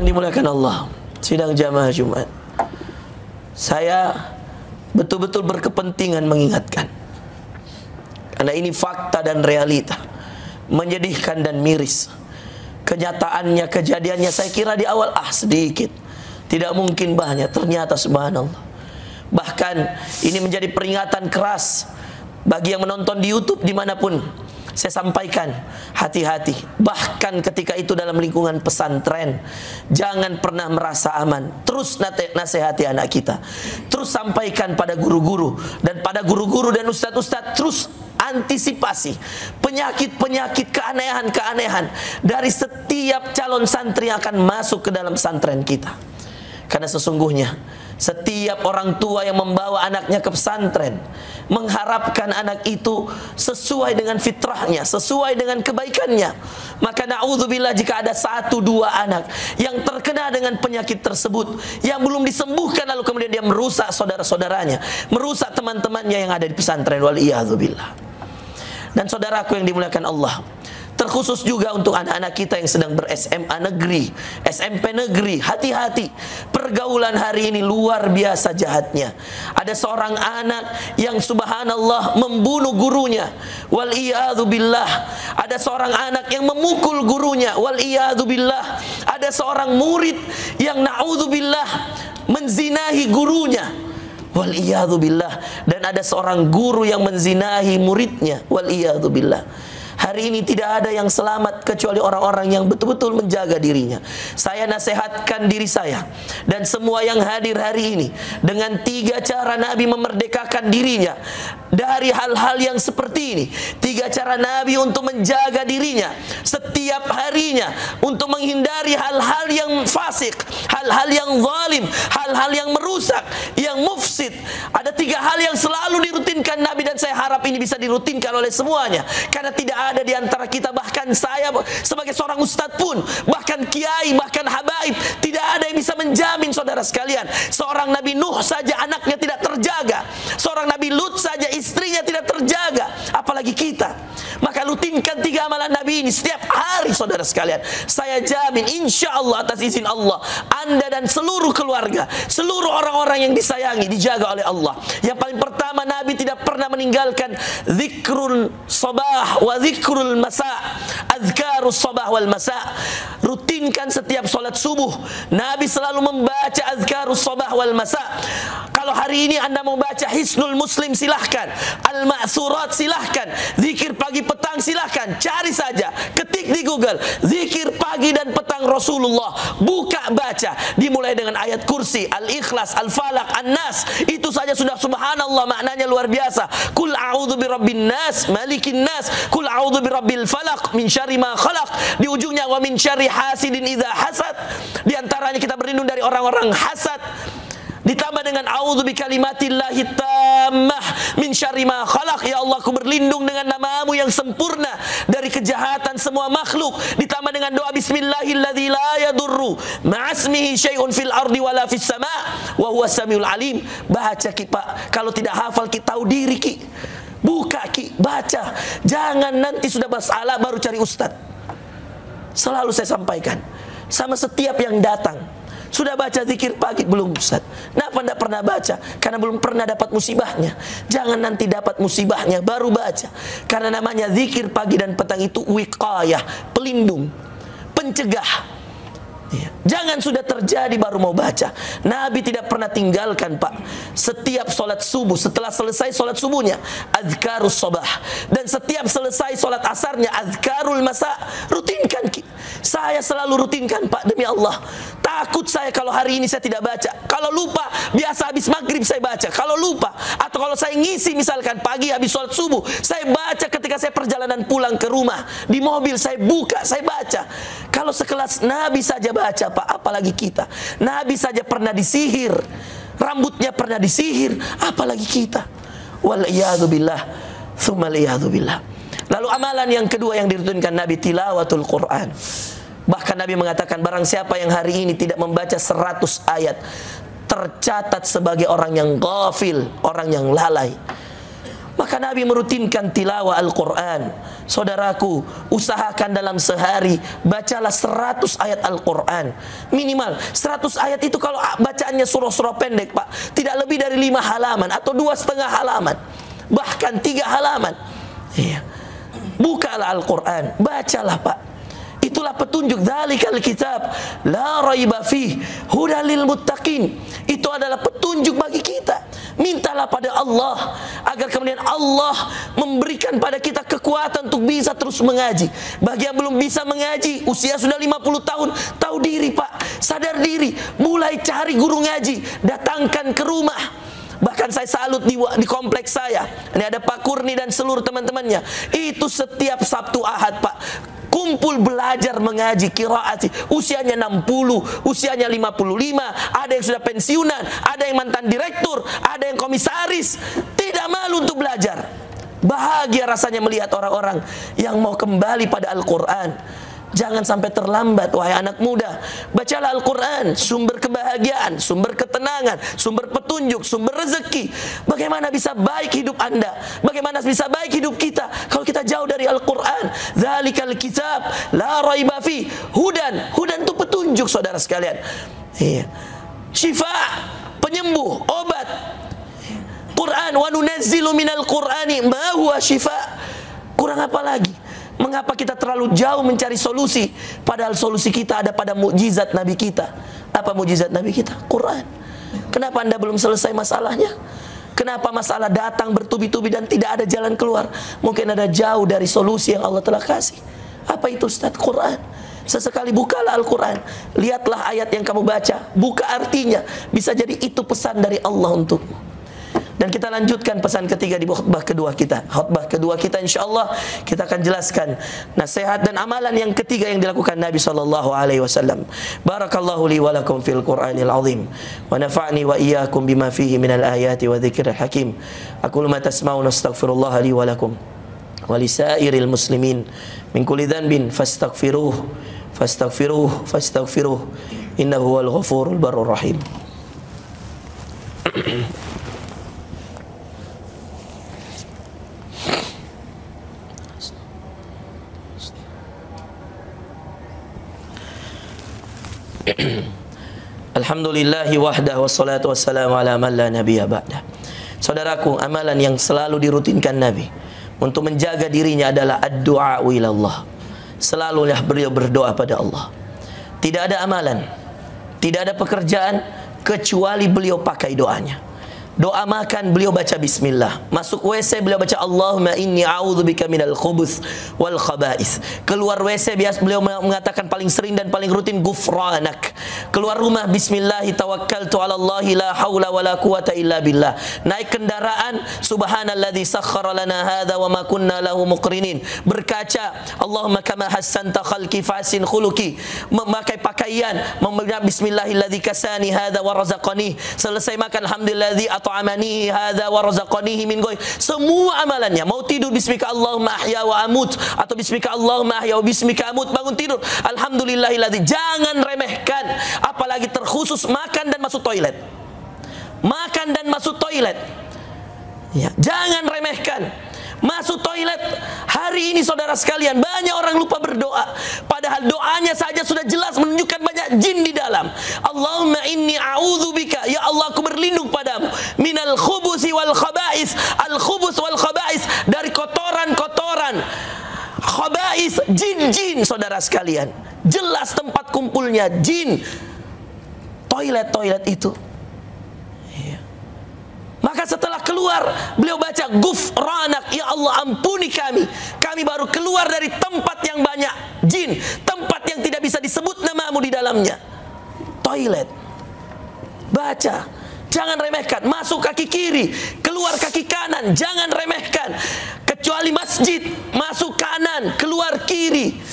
yang dimuliakan Allah, sidang jamaah Jumat, saya betul-betul berkepentingan mengingatkan, karena ini fakta dan realita, menyedihkan dan miris. Kenyataannya, kejadiannya saya kira di awal sedikit, tidak mungkin banyak, ternyata subhanallah. Bahkan ini menjadi peringatan keras bagi yang menonton di YouTube dimanapun. Saya sampaikan, hati-hati. Bahkan ketika itu dalam lingkungan pesantren, jangan pernah merasa aman. Terus nasihati anak kita, terus sampaikan pada guru-guru, dan pada guru-guru dan ustadz-ustadz, terus antisipasi penyakit-penyakit, keanehan-keanehan dari setiap calon santri yang akan masuk ke dalam pesantren kita. Karena sesungguhnya setiap orang tua yang membawa anaknya ke pesantren mengharapkan anak itu sesuai dengan fitrahnya, sesuai dengan kebaikannya. Maka na'udzubillah jika ada 1-2 anak yang terkena dengan penyakit tersebut, yang belum disembuhkan, lalu kemudian dia merusak saudara-saudaranya, merusak teman-temannya yang ada di pesantren, waliyadzubillah. Dan saudaraku yang dimuliakan Allah, terkhusus juga untuk anak-anak kita yang sedang ber-SMA negeri, SMP negeri, hati-hati. Pergaulan hari ini luar biasa jahatnya. Ada seorang anak yang subhanallah membunuh gurunya, waliyadzubillah. Ada seorang anak yang memukul gurunya, waliyadzubillah. Ada seorang murid yang na'udzubillah menzinahi gurunya, waliyadzubillah. Dan ada seorang guru yang menzinahi muridnya, waliyadzubillah. Hari ini tidak ada yang selamat kecuali orang-orang yang betul-betul menjaga dirinya. Saya nasihatkan diri saya dan semua yang hadir hari ini dengan 3 cara Nabi memerdekakan dirinya dari hal-hal yang seperti ini. 3 cara Nabi untuk menjaga dirinya setiap harinya, untuk menghindari hal-hal yang fasik, hal-hal yang zalim, hal-hal yang merusak, yang mufsid. Ada 3 hal yang selalu dirutinkan Nabi, dan saya harap ini bisa dirutinkan oleh semuanya. Karena tidak ada di antara kita, bahkan saya sebagai seorang ustadz pun, bahkan kiai, bahkan habaib, tidak ada yang bisa menjamin, saudara sekalian. Seorang Nabi Nuh saja anaknya tidak terjaga, seorang Nabi Lut saja istrinya tidak terjaga, apalagi kita. Maka rutinkan 3 amalan Nabi ini setiap hari, saudara sekalian. Saya jamin insya Allah atas izin Allah, Anda dan seluruh keluarga, seluruh orang-orang yang disayangi, dijaga oleh Allah. Yang paling pertama, Nabi tidak pernah meninggalkan zikrul sabah wa zikrul masa, azkarus sabah wal masa. Rutinkan setiap solat subuh, Nabi selalu membaca azkarus sabah wal masa. Kalau hari ini Anda mau baca Hisnul Muslim, silahkan. Al-Ma'thurat silahkan. Zikir pagi petang silahkan. Cari saja, ketik di Google zikir pagi dan petang Rasulullah, buka baca, dimulai dengan ayat kursi, Al-Ikhlas, Al-Falaq, An-Nas. Itu saja sudah subhanallah, maknanya luar biasa. Kul a'udzu birabbin nas, malikin nas, kul a'udzu birabbil falaq, min syarri ma khalaq. Di ujungnya wa min syarri hasidin idza hasad. Di antaranya kita berlindung dari orang-orang hasad. Ditambah dengan a'udzu bikalimatillahi tammah min syarri ma khalaq. Ya Allah, aku berlindung dengan namamu yang sempurna dari kejahatan semua makhluk. Ditambah dengan doa bismillahilladzi la yadurru ma'asmihi syai'un fil ardi wala fis sama' wa huwas samiul alim. Baca Ki Pak, kalau tidak hafal Ki tahu diri Ki. Buka Ki, baca. Jangan nanti sudah masalah baru cari ustaz. Selalu saya sampaikan sama setiap yang datang, sudah baca zikir pagi belum Ustaz? Kenapa tidak pernah baca? Karena belum pernah dapat musibahnya. Jangan nanti dapat musibahnya baru baca. Karena namanya zikir pagi dan petang itu wiqayah, pelindung, pencegah. Jangan sudah terjadi baru mau baca. Nabi tidak pernah tinggalkan Pak. Setiap solat subuh, setelah selesai solat subuhnya azkarus sabah, dan setiap selesai solat asarnya azkarul masa. Rutinkan Ki. Saya selalu rutinkan Pak, demi Allah. Takut saya kalau hari ini saya tidak baca. Kalau lupa, biasa habis maghrib saya baca. Kalau lupa, atau kalau saya ngisi misalkan pagi habis solat subuh, saya baca ketika saya perjalanan pulang ke rumah. Di mobil saya buka, saya baca. Kalau sekelas Nabi saja baca Pak, apalagi kita. Nabi saja pernah disihir, rambutnya pernah disihir, apalagi kita. Wal'iyadzubillah, tsumma liyadzubillah. Lalu amalan yang kedua yang dirutinkan Nabi, tilawatul Quran. Bahkan Nabi mengatakan, barang siapa yang hari ini tidak membaca 100 ayat, tercatat sebagai orang yang ghafil, orang yang lalai. Maka Nabi merutinkan tilawah Al-Quran. Saudaraku, usahakan dalam sehari bacalah 100 ayat Al-Quran. Minimal 100 ayat itu kalau bacaannya surah-surah pendek, Pak, tidak lebih dari 5 halaman atau 2,5 halaman, bahkan 3 halaman. Iya. Bukalah Al-Quran, bacalah, Pak. Itulah petunjuk. Dzalikal kitab la raiba fih hudal lil muttaqin. Itu adalah petunjuk bagi kita. Mintalah pada Allah agar kemudian Allah memberikan pada kita kekuatan untuk bisa terus mengaji. Bagi yang belum bisa mengaji, usia sudah 50 tahun, tahu diri, Pak, sadar diri, mulai cari guru ngaji, datangkan ke rumah. Bahkan saya salut di kompleks saya. Ini ada Pak Kurni dan seluruh teman-temannya. Itu setiap Sabtu Ahad, Pak, kumpul belajar mengaji qiraat. Usianya 60, usianya 55, ada yang sudah pensiunan, ada yang mantan direktur, ada yang komisaris. Tidak malu untuk belajar. Bahagia rasanya melihat orang-orang yang mau kembali pada Al-Quran. Jangan sampai terlambat, wahai anak muda. Bacalah Al-Quran, sumber kebahagiaan, sumber ketenangan, sumber petunjuk, sumber rezeki. Bagaimana bisa baik hidup Anda? Bagaimana bisa baik hidup kita kalau kita jauh dari Al-Quran? Dzalikal kitab la raiba fi hudan. Hudan itu petunjuk, saudara sekalian. Iya. Syifa, penyembuh, obat. Quran, wa nunazzilu minal Qur'ani ma huwa syifa. Kurang apa lagi? Mengapa kita terlalu jauh mencari solusi, padahal solusi kita ada pada mukjizat Nabi kita? Apa mukjizat Nabi kita? Quran. Kenapa Anda belum selesai masalahnya? Kenapa masalah datang bertubi-tubi dan tidak ada jalan keluar? Mungkin ada jauh dari solusi yang Allah telah kasih. Apa itu, Ustaz? Quran. Sesekali bukalah Al-Quran, lihatlah ayat yang kamu baca, buka artinya. Bisa jadi itu pesan dari Allah untukmu. Dan kita lanjutkan pesan ketiga di khutbah kedua kita. Khutbah kedua kita insyaallah kita akan jelaskan nasihat dan amalan yang ketiga yang dilakukan Nabi SAW. Barakallahu li wa lakum fil Qur'anil azim wa nafa'ni wa iyyakum bima fihi minal ayati wa dzikril hakim. Aqulu ma tasma'un astaghfirullah li wa lakum wa lisairil muslimin min kulli dhanbin fastaghfiruh innahu huwal ghafurul barur rahim. Alhamdulillahi wahdah wassalatu wassalamu ala man la nabiyya ba'dah. Saudaraku, amalan yang selalu dirutinkan Nabi untuk menjaga dirinya adalah ad-du'a ilallah. Selalulah beliau berdoa pada Allah. Tidak ada amalan, tidak ada pekerjaan kecuali beliau pakai doanya. Doa makan beliau baca bismillah. Masuk WC beliau baca Allahumma inni a'udzubika minal khubuts wal khaba'is. Keluar WC biasa beliau mengatakan paling sering dan paling rutin ghufranak. Keluar rumah bismillah tawakkaltu 'ala Allah la haula wala quwata illa billah. Naik kendaraan subhanalladzi sakhkhara lana hadza wa ma kunna lahu muqrinin. Berkaca Allahumma kama hassanta khalqi fasin khuluqi. Memakai pakaian membaca bismillahilladzi kasani hadza wa razaqani. Selesai makan alhamdulilladzi at'amani hadza wa razaqanihi min ghairi. Semua amalannya, mau tidur bismika Allahumma ahya wa amut atau bismika Allahumma ahya wa bismika amut, bangun tidur alhamdulillahilladzi. Jangan remehkan, apalagi terkhusus makan dan masuk toilet. Makan dan masuk toilet. Ya, jangan remehkan. Masuk toilet. Hari ini saudara sekalian, banyak orang lupa berdoa. Padahal doanya saja sudah jelas menunjukkan banyak jin di dalam. Allahumma inni a'udzubika, ya Allah aku berlindung padamu, minal khubusi wal khaba'is. Al khubus wal khaba'is, dari kotoran-kotoran. Khaba'is, jin-jin saudara sekalian. Jelas tempat kumpulnya jin. Toilet-toilet itu. Maka setelah keluar beliau baca ghufranak, ya Allah ampuni kami. Kami baru keluar dari tempat yang banyak jin, tempat yang tidak bisa disebut namamu di dalamnya. Toilet. Baca. Jangan remehkan. Masuk kaki kiri, keluar kaki kanan, jangan remehkan. Kecuali masjid, masuk kanan, keluar kiri.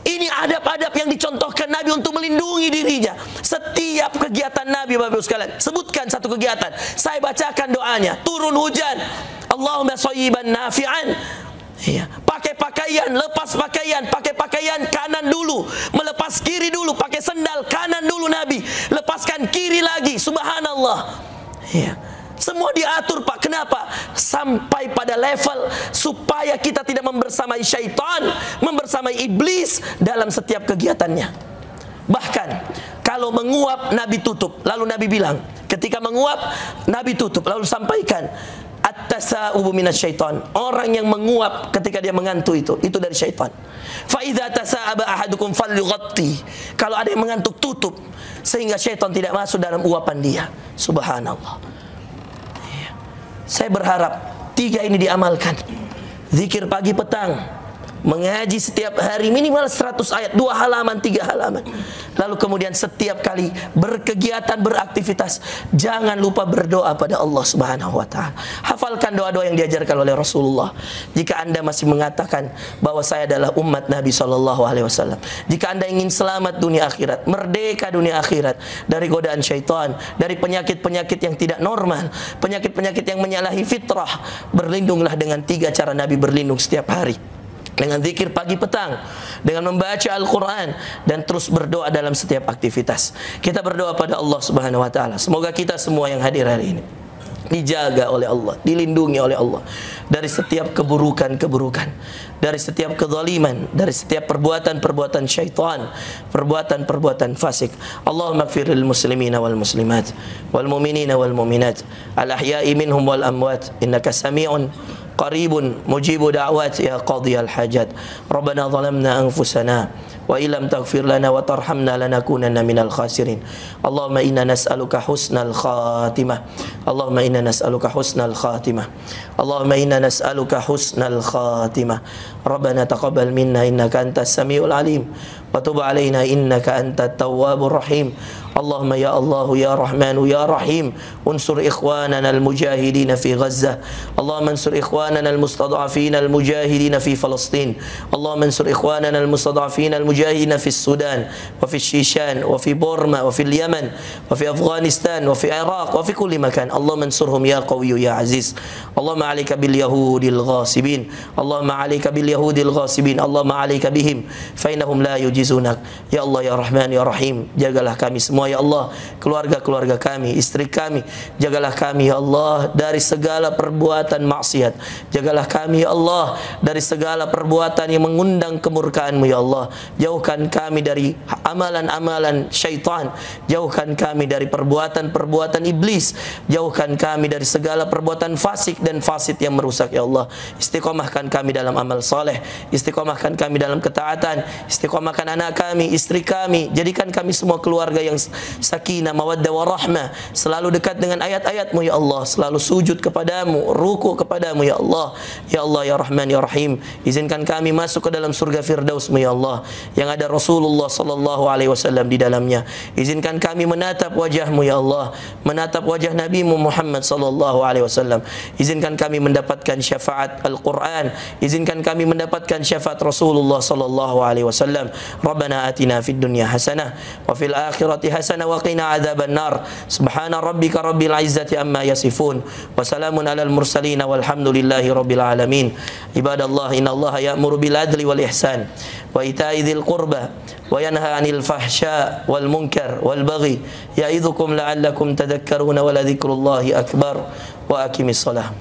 Ini adab-adab yang dicontohkan Nabi untuk melindungi dirinya. Setiap kegiatan Nabi, Bapak Ibu sekalian, sebutkan satu kegiatan, saya bacakan doanya. Turun hujan, Allahumma shayyiban nafi'an. Ya, pakai pakaian, lepas pakaian, pakai pakaian kanan dulu, melepas kiri dulu, pakai sendal kanan dulu Nabi, lepaskan kiri lagi, subhanallah. Ya. Semua diatur Pak. Kenapa? Sampai pada level supaya kita tidak membersamai syaitan, membersamai iblis dalam setiap kegiatannya. Bahkan kalau menguap Nabi tutup. Lalu Nabi bilang, ketika menguap Nabi tutup lalu sampaikan, at-tasa'ubu minasyaiton. Orang yang menguap ketika dia mengantuk itu dari syaitan. Fa idza tasa'aba ahadukum falyughatti. Kalau ada yang mengantuk, tutup sehingga syaitan tidak masuk dalam uapan dia. Subhanallah. Saya berharap 3 ini diamalkan. Zikir pagi petang, mengaji setiap hari minimal 100 ayat, 2 halaman, 3 halaman. Lalu kemudian setiap kali berkegiatan, beraktivitas, jangan lupa berdoa pada Allah Subhanahu wa taala. Hafalkan doa-doa yang diajarkan oleh Rasulullah. Jika Anda masih mengatakan bahwa saya adalah umat Nabi sallallahu alaihi wasallam, jika Anda ingin selamat dunia akhirat, merdeka dunia akhirat dari godaan syaitan, dari penyakit-penyakit yang tidak normal, penyakit-penyakit yang menyalahi fitrah, berlindunglah dengan 3 cara Nabi berlindung setiap hari. Dengan zikir pagi petang, dengan membaca Al-Quran, dan terus berdoa dalam setiap aktivitas. Kita berdoa pada Allah Subhanahu wa taala. Semoga kita semua yang hadir hari ini dijaga oleh Allah, dilindungi oleh Allah dari setiap keburukan-keburukan, dari setiap kezaliman, dari setiap perbuatan-perbuatan syaitan, perbuatan-perbuatan fasik. Allahumma ighfir lil muslimina wal muslimat wal mu'minina wal mu'minat al ahya'i minhum wal amwat innaka sami'un qaribun mujibu da'wat ya qadiyal hajat. Rabbana zalamna anfusana wa illam taghfir lana wa tarhamna lanakunanna minal khasirin. Allahumma inna nas'aluka husnal khatimah. Allahumma inna nas'aluka husnal khatimah. Allahumma inna nas'aluka husnal khatimah. Rabbana taqabbal minna innaka antas samiul alim wa tub alaina innaka antat tawwabur rahim. Allahumma ya Allah ya Rahman ya Rahim, unsur ikhwanana al-mujahidin fi Gaza. Allahumma ansur ikhwanana al-mustad'afin al-mujahidin fi Palestin. Allahumma ansur ikhwanana al-mustad'afin al-mujahidin fi Sudan wa fi Shishan wa fi Burma wa fi Yaman wa fi Afghanistan wa fi Iraq wa fi kulli makan. Allahumma ansurhum ya qawiyyu ya aziz. Allahumma 'alaika bil yahudil ghasibin. Allahumma 'alaika bil yahudil ghasibin. Allahumma 'alaika bihim fa innahum la yujizunak. Ya Allah ya Rahman ya Rahim, jagalah kami semua ya Allah, keluarga-keluarga kami, istri kami, jagalah kami ya Allah dari segala perbuatan maksiat. Jagalah kami ya Allah dari segala perbuatan yang mengundang kemurkaan-Mu ya Allah. Jauhkan kami dari amalan-amalan syaitan, jauhkan kami dari perbuatan-perbuatan iblis, jauhkan kami dari segala perbuatan fasik dan fasid yang merusak ya Allah. Istiqomahkan kami dalam amal saleh, istiqomahkan kami dalam ketaatan, istiqomahkan anak kami, istri kami, jadikan kami semua keluarga yang sakinah, mawaddah, warahmah, selalu dekat dengan ayat-ayat-Mu ya Allah, selalu sujud kepadamu, ruku kepadamu ya Allah. Ya Allah ya Rahman ya Rahim, izinkan kami masuk ke dalam surga Firdaus-Mu ya Allah, yang ada Rasulullah sallallahu alaihi wasallam di dalamnya. Izinkan kami menatap wajah-Mu ya Allah, menatap wajah Nabi-Mu Muhammad sallallahu alaihi wasallam. Izinkan kami mendapatkan syafaat Al-Quran, izinkan kami mendapatkan syafaat Rasulullah sallallahu alaihi wasallam. Rabbana atina fid dunya hasanah wa fil akhirati hasanah wa qina adzaban nar. Subhana rabbika rabbil izzati amma yasifun wa salamun alal mursalin walhamdulillahi rabbil alamin. Ibadallah, innallaha ya'muru bil adli wal ihsan wa ita'i dzil qurba wa yanha 'anil fahsya wal munkar wal baghi ya'idzukum la'allakum tadhakkaruna wa la dzikrullahi akbar wa aqimis shalah.